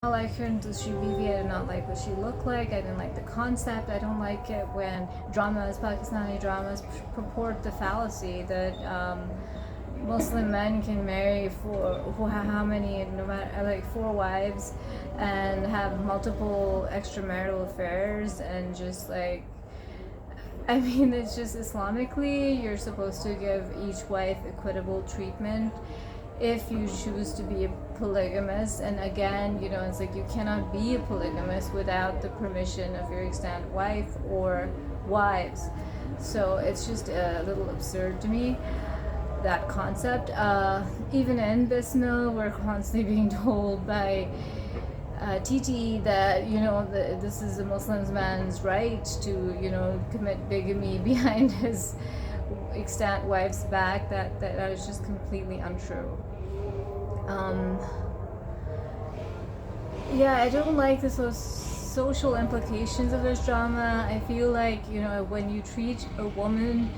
I like her in Doosri Biwi. I did not like what she looked like. I didn't like the concept. I don't like it when Pakistani dramas purport the fallacy that Muslim men can marry for how many, no matter, like 4 wives, and have multiple extramarital affairs, and just like, I mean, it's just Islamically, you're supposed to give each wife equitable treatment if you choose to be a polygamist. And again, it's like you cannot be a polygamist without the permission of your extant wife or wives. So it's just a little absurd to me, that concept. Even in Bismil, we're constantly being told by Titi that this is a Muslim man's right to commit bigamy behind his extant wife's back. That is just completely untrue. I don't like the social implications of this drama. I feel like when you treat a woman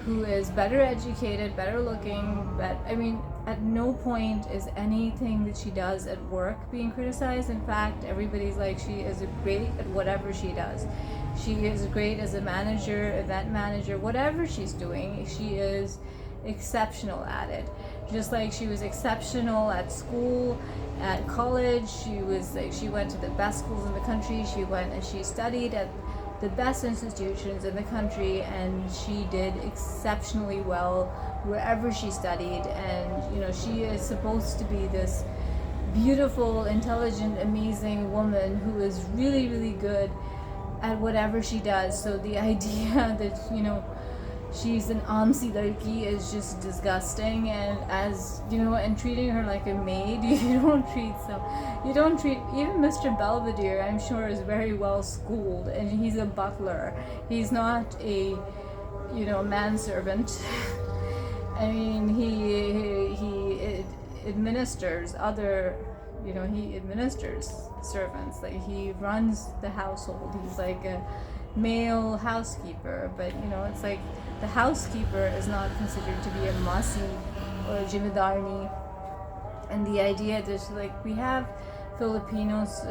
who is better educated, better looking, at no point is anything that she does at work being criticized. In fact, everybody's like, she is great at whatever she does. She is great as a manager, event manager, whatever she's doing, she is exceptional at it. Just like she was exceptional at school, at college, she went to the best schools in the country. She went and she studied at the best institutions in the country, and she did exceptionally well wherever she studied. And she is supposed to be this beautiful, intelligent, amazing woman who is really, really good at whatever she does. So the idea that she's an larki is just disgusting. And and treating her like a maid, you don't treat even Mr. Belvedere, I'm sure, is very well schooled, and he's a butler. He's not a manservant. I mean, he administers other, he administers servants. Like, he runs the household. He's like a male housekeeper, but it's like the housekeeper is not considered to be a masi or a jimidarni. And the idea that we have Filipinos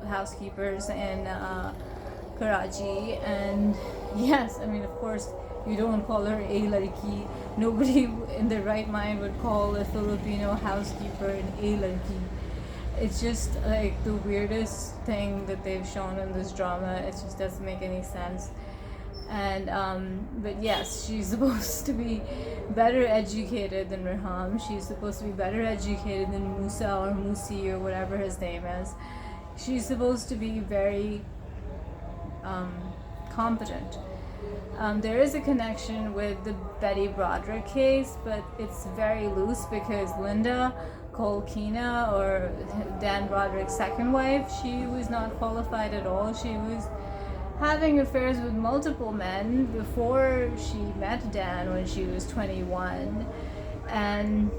housekeepers in Karachi, and yes, I mean, of course, you don't call her a larki. Nobody in their right mind would call a Filipino housekeeper an a larki. It's just like the weirdest thing that they've shown in this drama. It just doesn't make any sense. And but yes, she's supposed to be better educated than Raham. She's supposed to be better educated than Musa or Musi or whatever his name is. She's supposed to be very competent. There is a connection with the Betty Broderick case, but it's very loose because Linda Kolkina, or Dan Broderick's second wife, she was not qualified at all. She was having affairs with multiple men before she met Dan when she was 21, and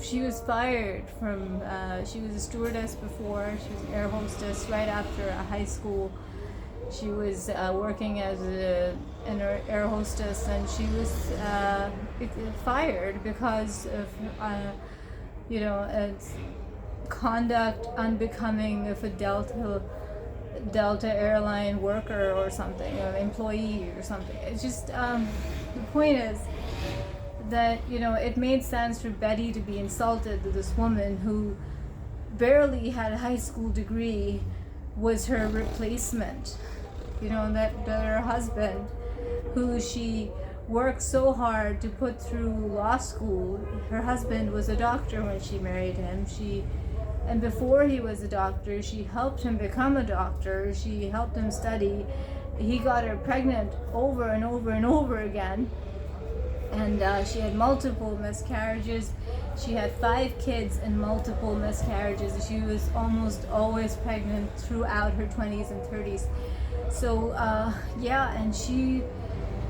she was fired from, she was a stewardess before, she was an air hostess right after high school. She was working as an air hostess, and she was fired because of conduct unbecoming of a Delta airline worker or something, or employee or something. It's just the point is that it made sense for Betty to be insulted that this woman who barely had a high school degree was her replacement. That her husband, who she worked so hard to put through law school, her husband was a doctor when she married him. And before he was a doctor, she helped him become a doctor. She helped him study. He got her pregnant over and over and over again. And she had multiple miscarriages. She had 5 kids and multiple miscarriages. She was almost always pregnant throughout her 20s and 30s. So,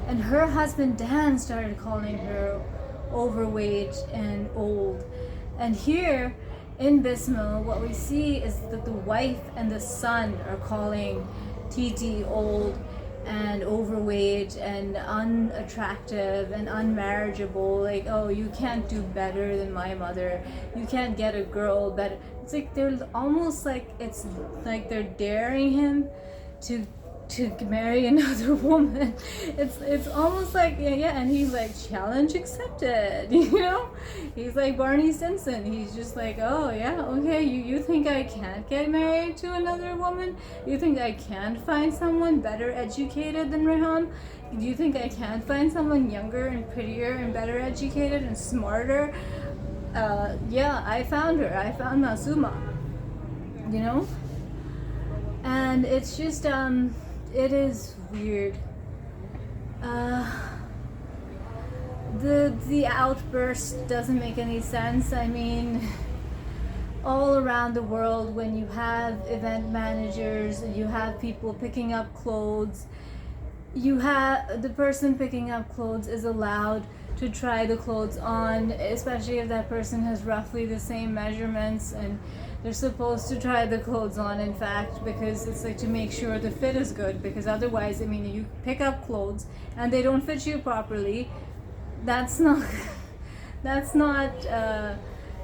and her husband Dan started calling her overweight and old. And here in Bismil, what we see is that the wife and the son are calling Titi old and overweight and unattractive and unmarriageable. Like, oh, you can't do better than my mother. You can't get a girl better. it's like they're almost like, it's like they're daring him to marry another woman. It's almost like, yeah, and he's like, challenge accepted, you know? He's like Barney Stinson. He's just like, oh yeah, okay, you think I can't get married to another woman? You think I can't find someone better educated than Rehan? Do you think I can't find someone younger and prettier and better educated and smarter? Yeah, I found her. I found Masooma, you know? And it's just, it is weird. The outburst doesn't make any sense. I mean, all around the world, when you have event managers, you have people picking up clothes, you have the person picking up clothes is allowed to try the clothes on, especially if that person has roughly the same measurements, and they're supposed to try the clothes on, in fact, because it's like to make sure the fit is good, because otherwise, I mean, you pick up clothes and they don't fit you properly, that's not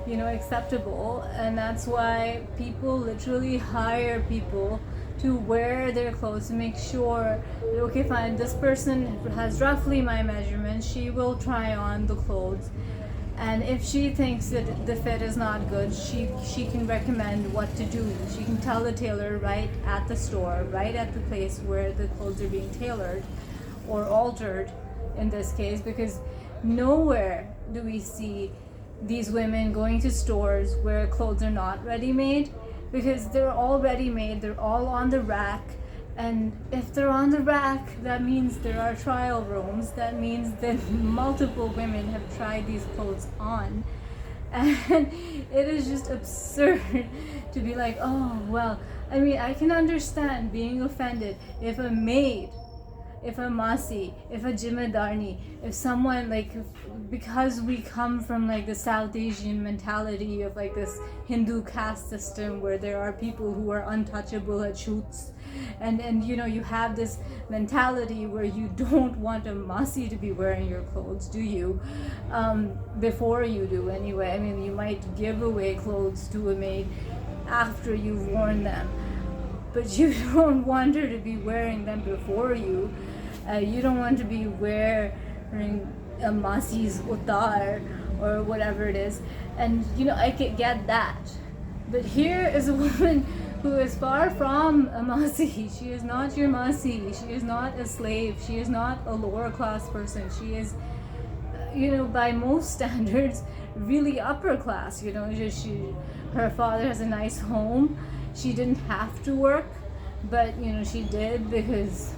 acceptable. And that's why people literally hire people to wear their clothes to make sure that, okay, fine, this person has roughly my measurements, she will try on the clothes, and if she thinks that the fit is not good, she can recommend what to do. She can tell the tailor right at the store, right at the place where the clothes are being tailored or altered in this case, because nowhere do we see these women going to stores where clothes are not ready-made, because they're all ready-made, they're all on the rack. And if they're on the rack, that means there are trial rooms, that means that multiple women have tried these clothes on. And it is just absurd to be like, oh, well, I mean, I can understand being offended if a maid, if a masi, if a jimadarni, if someone because we come from like the South Asian mentality of like this Hindu caste system where there are people who are untouchable at shoots, and you have this mentality where you don't want a masi to be wearing your clothes, do you? Before you do, anyway. I mean, you might give away clothes to a maid after you've worn them, but you don't want her to be wearing them before you. You don't want to be wearing a masi's utar or whatever it is. And I could get that, but here is a woman who is far from a masi. She is not your masi. She is not a slave. She is not a lower class person. She is, by most standards, really upper class. Her father has a nice home. She didn't have to work, but she did because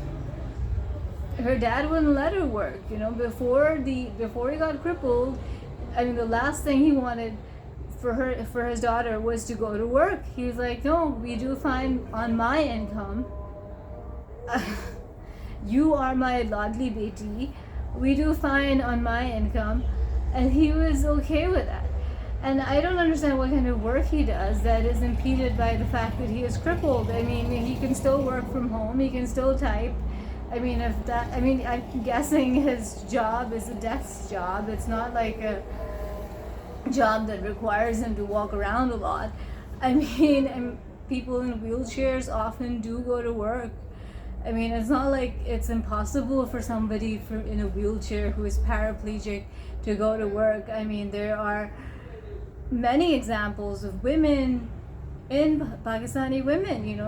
her dad wouldn't let her work. Before he got crippled, I mean, the last thing he wanted for his daughter was to go to work. He was like, no, we do fine on my income. You are my ladli beti. We do fine on my income. And he was okay with that. And I don't understand what kind of work he does that is impeded by the fact that he is crippled. I mean, he can still work from home. He can still type. I'm guessing his job is a desk job. It's not like a job that requires him to walk around a lot. People in wheelchairs often do go to work. I mean, it's not like it's impossible for somebody in a wheelchair who is paraplegic to go to work. I mean, there are many examples of women Pakistani women.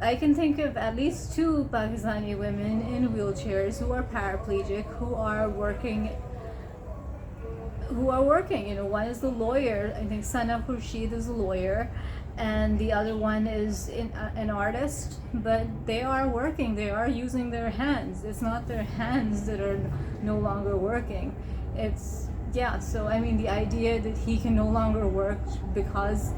I can think of at least two Pakistani women in wheelchairs who are paraplegic, who are working. One is the lawyer. I think Sana Khurshid is a lawyer, and the other one is an artist. But they are working. They are using their hands. It's not their hands that are no longer working. So the idea that he can no longer work because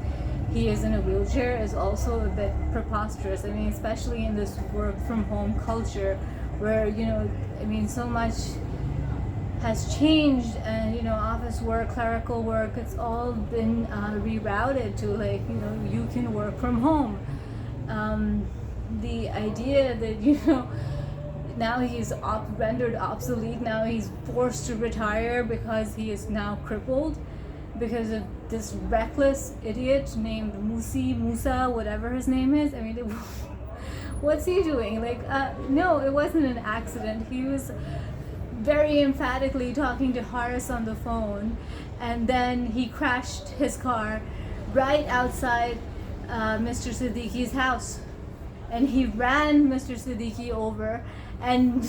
he is in a wheelchair is also a bit preposterous. Especially in this work from home culture where, so much has changed, and office work, clerical work, it's all been rerouted to you can work from home. The idea that now he's rendered obsolete, now he's forced to retire because he is now crippled, because of this reckless idiot named Musa, whatever his name is. I mean, what's he doing? Like, no, it wasn't an accident. He was very emphatically talking to Haris on the phone, and then he crashed his car right outside Mr. Siddiqui's house, and he ran Mr. Siddiqui over, and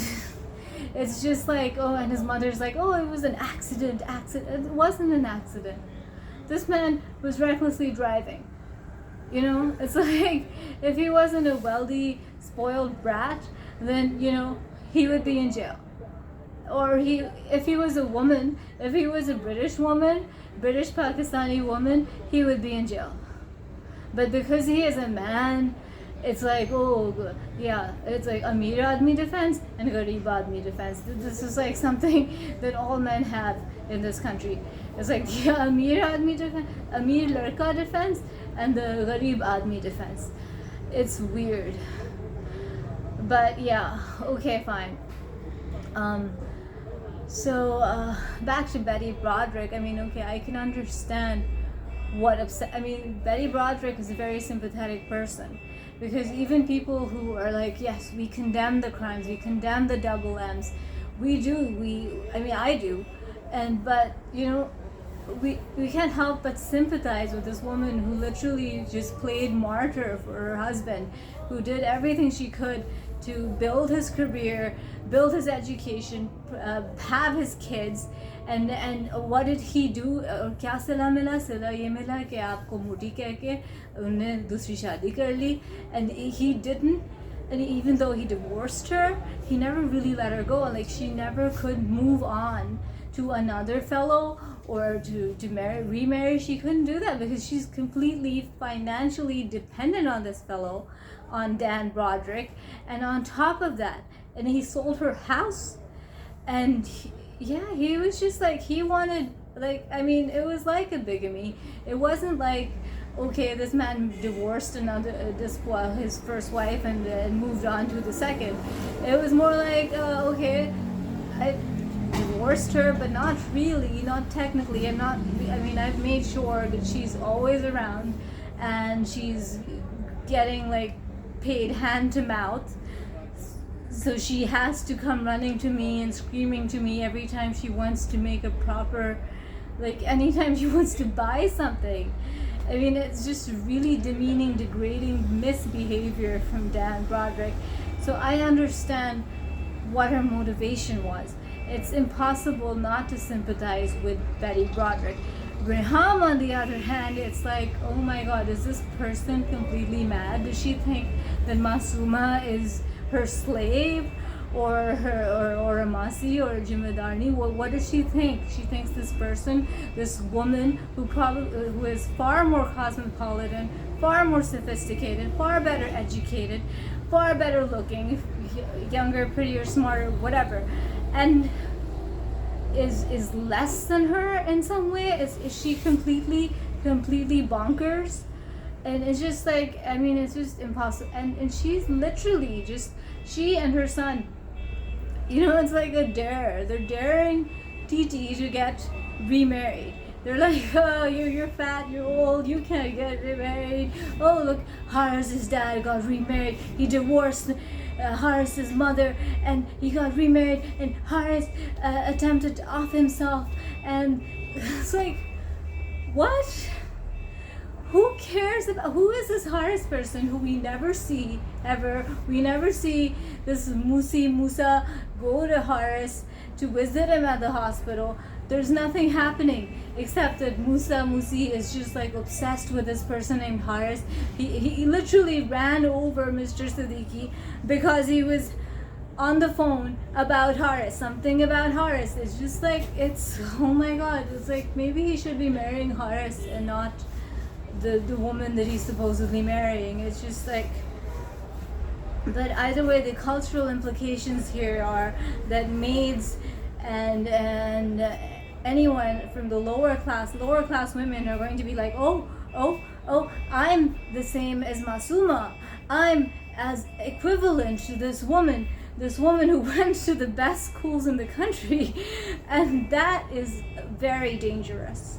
it's just like, oh, and his mother's like, oh, it was an accident. It wasn't an accident. This man was recklessly driving. You know, it's like, if he wasn't a wealthy, spoiled brat, then, you know, he would be in jail. Or if he was a woman, if he was a British woman, British Pakistani woman, he would be in jail. But because he is a man, it's like, oh, yeah, it's like Amir Admi defense and Gharib Admi defense. This is like something that all men have in this country. It's like the Amir Admi defense, Amir Larka defense, and the Gharib Admi defense. It's weird. But yeah, okay, fine. So back to Betty Broderick. I mean, okay, I can understand what upset. I mean, Betty Broderick is a very sympathetic person, because even people who are like, yes, we condemn the crimes, we condemn the double M's, I mean, I do, but you know, we can't help but sympathize with this woman who literally just played martyr for her husband, who did everything she could to build his career, build his education, have his kids, and what did he do? क्या सिला मिला? सिला ये मिला कि आपको मोटी कह के उन्हें दूसरी शादी कर ली, and he didn't. And even though he divorced her, he never really let her go. Like, she never could move on to another fellow or to remarry. She couldn't do that because she's completely financially dependent on this fellow, on Dan Broderick. And on top of that, and he sold her house, and he was just like, he wanted, like, I mean, it was like a bigamy. It wasn't like, okay, this man divorced his first wife and moved on to the second. It was more like, okay, I divorced her, but not really, not technically. I've made sure that she's always around, and she's getting like paid hand to mouth. So she has to come running to me and screaming to me every time she wants to make a proper, like, anytime she wants to buy something. I mean, it's just really demeaning, degrading misbehavior from Dan Broderick. So I understand what her motivation was. It's impossible not to sympathize with Betty Broderick. Reham, on the other hand, it's like, oh my God, is this person completely mad? Does she think that Masooma is her slave, or a masi, or a jimadarni? What does she think? She thinks this person, this woman who is far more cosmopolitan, far more sophisticated, far better educated, far better looking, younger, prettier, smarter, whatever, and is less than her in some way? Is she completely bonkers? And it's just like, I mean, it's just impossible. And she's literally just, she and her son, you know, it's like a dare. They're daring Titi to get remarried. They're like, oh, you're fat, you're old, you can't get remarried. Oh, look, Haris's dad got remarried. He divorced Haris's mother, and he got remarried, and Haris attempted to off himself. And it's like, what? Who cares about, who is this Haris person who we never see ever? We never see this Musa go to Haris to visit him at the hospital. There's nothing happening except that Musi is just like obsessed with this person named Haris. He literally ran over Mr. Siddiqi because he was on the phone about Haris, something about Haris. It's just like, it's, oh my God, it's like maybe he should be marrying Haris and not the woman that he's supposedly marrying. It's just like, but either way, the cultural implications here are that maids and anyone from the lower class women are going to be like, oh, I'm the same as Masooma. I'm as equivalent to this woman who went to the best schools in the country. And that is very dangerous.